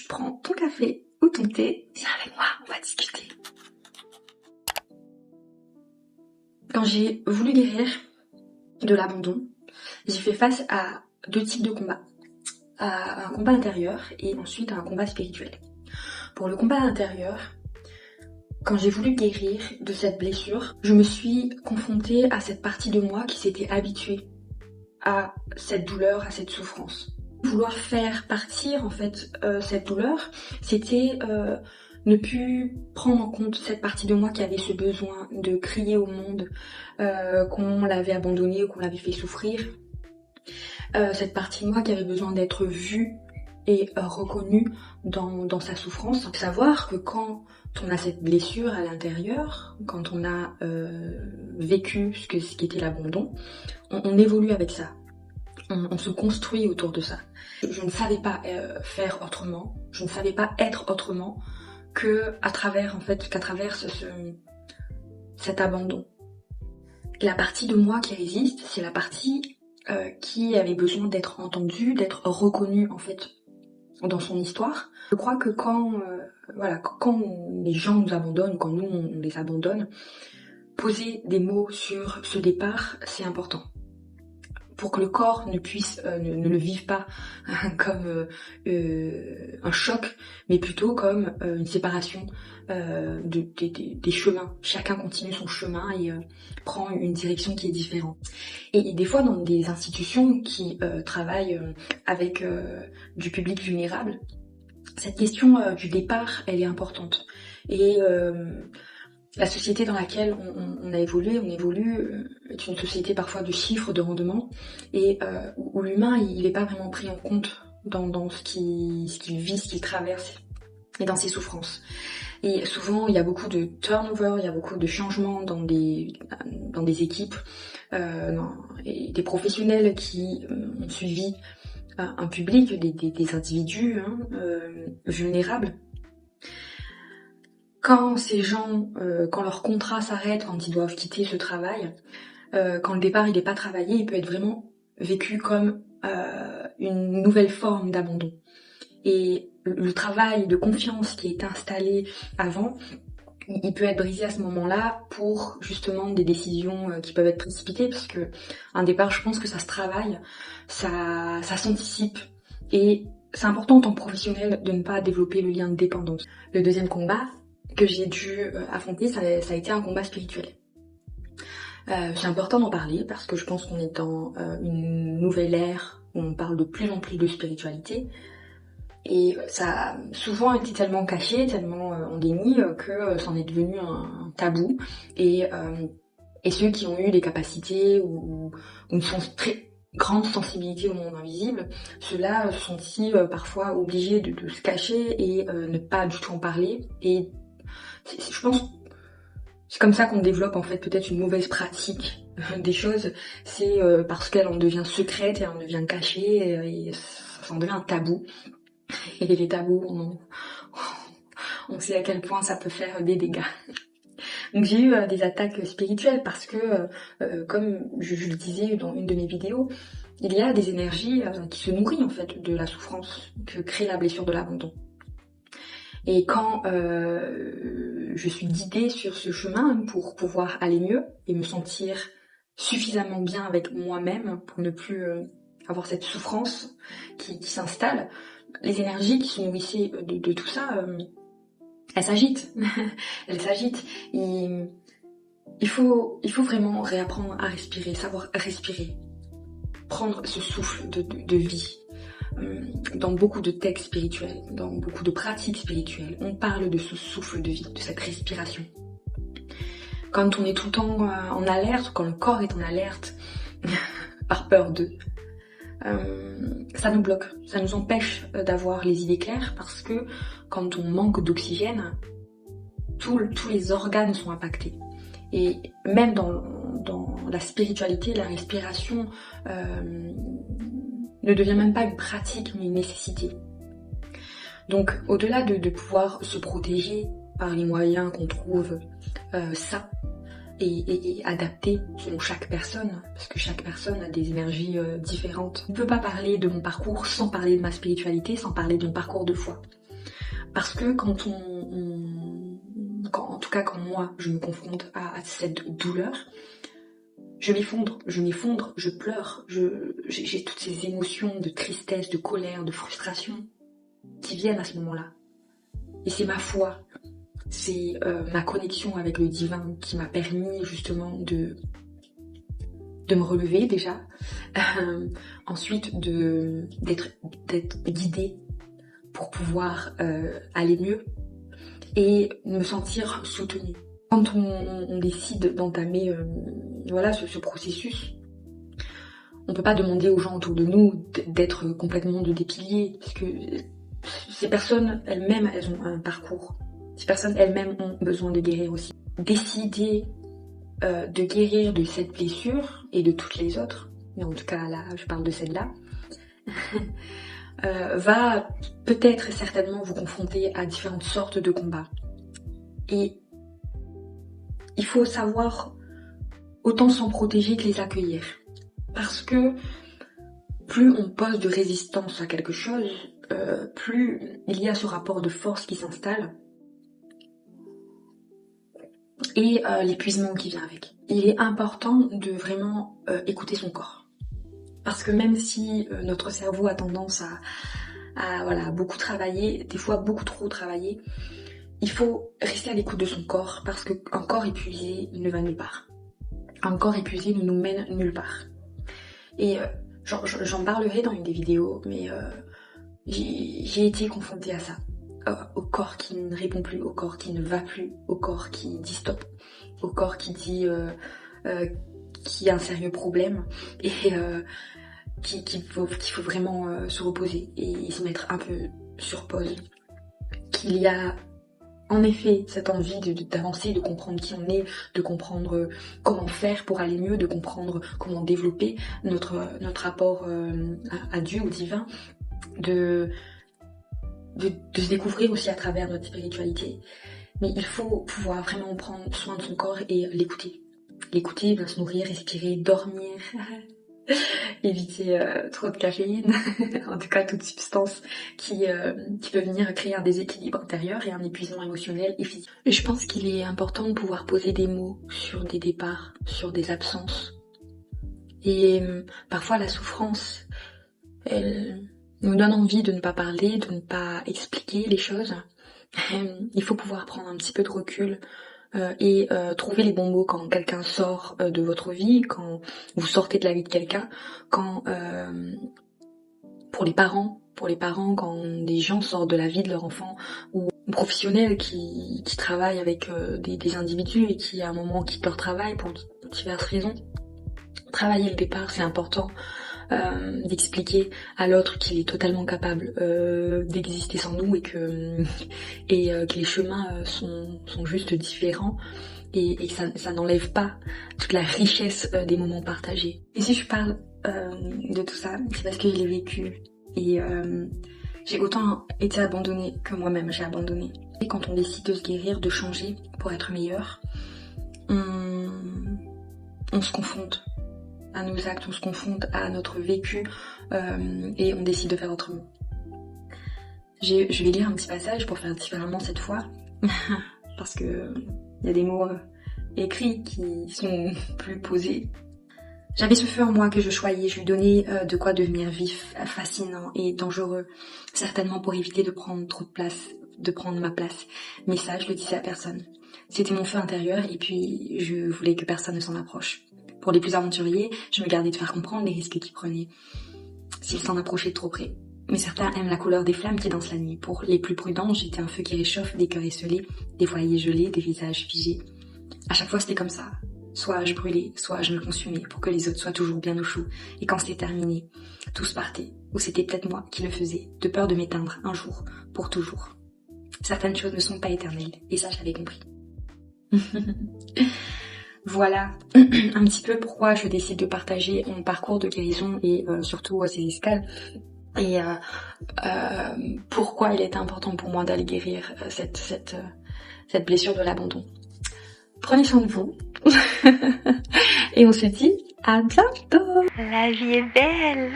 Tu prends ton café ou ton thé, viens avec moi, on va discuter. Quand j'ai voulu guérir de l'abandon, j'ai fait face à deux types de combats. À un combat intérieur et ensuite à un combat spirituel. Pour le combat intérieur, quand j'ai voulu guérir de cette blessure, je me suis confrontée à cette partie de moi qui s'était habituée à cette douleur, à cette souffrance. Vouloir faire partir en fait cette douleur, c'était ne plus prendre en compte cette partie de moi qui avait ce besoin de crier au monde qu'on l'avait abandonné ou qu'on l'avait fait souffrir. Cette partie de moi qui avait besoin d'être vue et reconnue dans sa souffrance. Savoir que quand on a cette blessure à l'intérieur, quand on a vécu ce qu'était l'abandon, on évolue avec ça. On se construit autour de ça. Je ne savais pas faire autrement, je ne savais pas être autrement qu'à travers cet abandon. La partie de moi qui résiste, c'est la partie qui avait besoin d'être entendue, d'être reconnue en fait dans son histoire. Je crois que quand les gens nous abandonnent, quand nous on les abandonne, poser des mots sur ce départ, c'est important. Pour que le corps ne puisse ne le vive pas comme un choc, mais plutôt comme une séparation des chemins. Chacun continue son chemin et prend une direction qui est différente. Et des fois, dans des institutions qui travaillent avec du public vulnérable, cette question du départ, elle est importante. Et la société dans laquelle on évolue est une société parfois de chiffres, de rendement, et où l'humain il n'est pas vraiment pris en compte dans ce qu'il vit, ce qu'il traverse, et dans ses souffrances. Et souvent il y a beaucoup de turnover, il y a beaucoup de changements dans des équipes, et des professionnels qui ont suivi un public, des individus vulnérables. Quand ces gens, quand leur contrat s'arrête, quand ils doivent quitter ce travail, quand le départ il n'est pas travaillé, il peut être vraiment vécu comme une nouvelle forme d'abandon. Et le travail de confiance qui est installé avant, il peut être brisé à ce moment-là pour justement des décisions qui peuvent être précipitées, parce que un départ, je pense que ça se travaille, ça s'anticipe. Et c'est important en tant que professionnel de ne pas développer le lien de dépendance. Le deuxième combat que j'ai dû affronter, ça a été un combat spirituel. C'est important d'en parler parce que je pense qu'on est dans une nouvelle ère où on parle de plus en plus de spiritualité. Et ça a souvent été tellement caché, tellement en déni que c'en est devenu un tabou. Et ceux qui ont eu des capacités ou une très grande sensibilité au monde invisible, ceux-là se sont aussi parfois obligés de se cacher et ne pas du tout en parler. Et je pense c'est comme ça qu'on développe en fait peut-être une mauvaise pratique des choses. C'est parce qu'elle en devient secrète et on devient cachée et ça en devient un tabou. Et les tabous, on sait à quel point ça peut faire des dégâts. Donc j'ai eu des attaques spirituelles parce que, comme je le disais dans une de mes vidéos, il y a des énergies qui se nourrissent en fait de la souffrance que crée la blessure de l'abandon. Et quand je suis guidée sur ce chemin pour pouvoir aller mieux et me sentir suffisamment bien avec moi-même pour ne plus avoir cette souffrance qui s'installe, les énergies qui se nourrissaient de tout ça, elles s'agitent. Elles s'agitent. Il faut vraiment réapprendre à respirer, savoir respirer, prendre ce souffle de vie. Dans beaucoup de textes spirituels, dans beaucoup de pratiques spirituelles, on parle de ce souffle de vie, de cette respiration. Quand on est tout le temps en alerte, quand le corps est en alerte, par peur d'eux, ça nous bloque, ça nous empêche d'avoir les idées claires parce que quand on manque d'oxygène, tous les organes sont impactés. Et même dans la spiritualité, la respiration ne devient même pas une pratique mais une nécessité. Donc au-delà de pouvoir se protéger par les moyens qu'on trouve ça et adaptés selon chaque personne, parce que chaque personne a des énergies différentes. Je ne peux pas parler de mon parcours sans parler de ma spiritualité, sans parler de mon parcours de foi. Parce que en tout cas quand moi je me confronte à cette douleur, je m'effondre, je pleure, j'ai toutes ces émotions de tristesse, de colère, de frustration qui viennent à ce moment-là. Et c'est ma foi, c'est ma connexion avec le divin qui m'a permis justement de me relever déjà, ensuite d'être guidée pour pouvoir aller mieux et me sentir soutenue. Quand on décide d'entamer ce processus, on peut pas demander aux gens autour de nous d'être complètement des piliers, parce que ces personnes elles-mêmes, elles ont un parcours. Ces personnes elles-mêmes ont besoin de guérir aussi. Décider de guérir de cette blessure et de toutes les autres, mais en tout cas là je parle de celle-là, va peut-être et certainement vous confronter à différentes sortes de combats. Et il faut savoir autant s'en protéger que les accueillir. Parce que plus on pose de résistance à quelque chose, plus il y a ce rapport de force qui s'installe et l'épuisement qui vient avec. Il est important de vraiment écouter son corps. Parce que même si notre cerveau a tendance à beaucoup travailler, des fois beaucoup trop travailler, il faut rester à l'écoute de son corps, parce qu'un corps épuisé ne va nulle part. Un corps épuisé ne nous mène nulle part. Et j'en parlerai dans une des vidéos, mais j'ai été confrontée à ça. Au corps qui ne répond plus, au corps qui ne va plus, au corps qui dit stop, au corps qui dit qu'il y a un sérieux problème et qu'il faut vraiment se reposer et se mettre un peu sur pause. Qu'il y a en effet cette envie d'avancer, de comprendre qui on est, de comprendre comment faire pour aller mieux, de comprendre comment développer notre rapport à Dieu, au divin, de se découvrir aussi à travers notre spiritualité. Mais il faut pouvoir vraiment prendre soin de son corps et l'écouter. L'écouter, bien se nourrir, respirer, dormir, éviter trop de caféine, en tout cas toute substance qui peut venir créer un déséquilibre intérieur et un épuisement émotionnel et physique. Et je pense qu'il est important de pouvoir poser des mots sur des départs, sur des absences. Et parfois la souffrance, elle nous donne envie de ne pas parler, de ne pas expliquer les choses. Il faut pouvoir prendre un petit peu de recul et trouver les bons mots quand quelqu'un sort de votre vie, quand vous sortez de la vie de quelqu'un, quand pour les parents, quand des gens sortent de la vie de leur enfant, ou professionnels qui travaillent avec des individus et qui à un moment quittent leur travail pour diverses raisons. Travailler le départ, c'est important. D'expliquer à l'autre qu'il est totalement capable d'exister sans nous et que les chemins sont juste différents et que ça n'enlève pas toute la richesse des moments partagés. Et si je parle de tout ça, c'est parce que je l'ai vécu et j'ai autant été abandonnée que moi-même j'ai abandonné. Et quand on décide de se guérir, de changer pour être meilleur, on se confronte à nos actes, on se confronte à notre vécu et on décide de faire autrement. Je vais lire un petit passage pour faire différemment cette fois, parce que il y a des mots écrits qui sont plus posés. J'avais ce feu en moi que je choyais, je lui donnais de quoi devenir vif, fascinant et dangereux, certainement pour éviter de prendre trop de place, de prendre ma place. Mais ça, je le disais à personne. C'était mon feu intérieur et puis je voulais que personne ne s'en approche. Pour les plus aventuriers, je me gardais de faire comprendre les risques qu'ils prenaient s'ils s'en approchaient de trop près. Mais certains aiment la couleur des flammes qui dansent la nuit. Pour les plus prudents, j'étais un feu qui réchauffe, des cœurs esselés, des foyers gelés, des visages figés. À chaque fois, c'était comme ça. Soit je brûlais, soit je me consumais pour que les autres soient toujours bien au chaud. Et quand c'était terminé, tous partaient. Ou c'était peut-être moi qui le faisais, de peur de m'éteindre un jour, pour toujours. Certaines choses ne sont pas éternelles, et ça, j'avais compris. Voilà un petit peu pourquoi je décide de partager mon parcours de guérison et surtout ces escales et pourquoi il est important pour moi d'aller guérir cette blessure de l'abandon. Prenez soin de vous et on se dit à bientôt. La vie est belle.